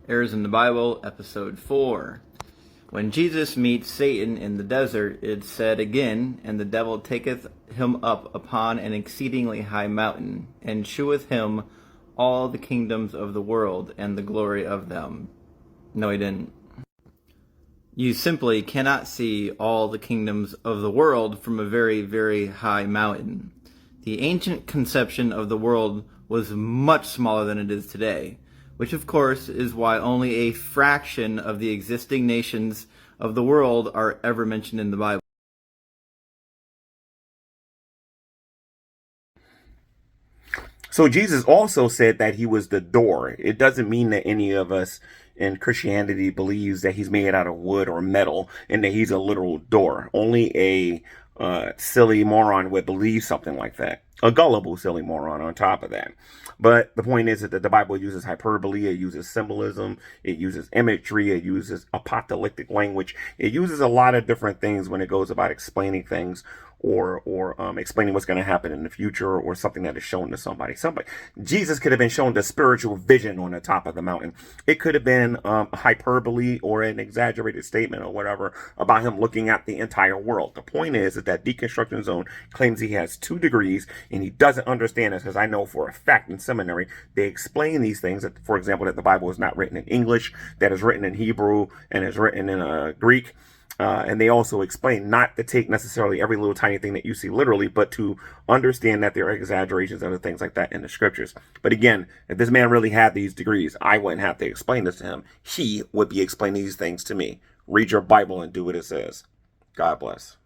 Errors in the Bible, Episode 4. When Jesus meets Satan in the desert, it said again, "And the devil taketh him up upon an exceedingly high mountain, and sheweth him all the kingdoms of the world, and the glory of them." No, he didn't. You simply cannot see all the kingdoms of the world from a very, very high mountain. The ancient conception of the world was much smaller than it is today, which of course is why only a fraction of the existing nations of the world are ever mentioned in the Bible. So Jesus also said that he was the door. It doesn't mean that any of us in Christianity believes that he's made out of wood or metal and that he's a literal door. Only a silly moron would believe something like that. A gullible silly moron on top of that. But the point is that the Bible uses hyperbole, it uses symbolism, it uses imagery, it uses apocalyptic language. It uses a lot of different things when it goes about explaining things or explaining what's going to happen in the future or something that is shown to somebody. Jesus could have been shown the spiritual vision on the top of the mountain. It could have been hyperbole or an exaggerated statement or whatever about him looking at the entire world. The point is that deconstruction zone claims he has 2 degrees and he doesn't understand this, because I know for a fact in seminary they explain these things, that, for example, that the Bible is not written in English, that is written in Hebrew and is written in Greek. And they also explain not to take necessarily every little tiny thing that you see literally, but to understand that there are exaggerations and things like that in the scriptures. But again, if this man really had these degrees, I wouldn't have to explain this to him. He would be explaining these things to me. Read your Bible and do what it says. God bless.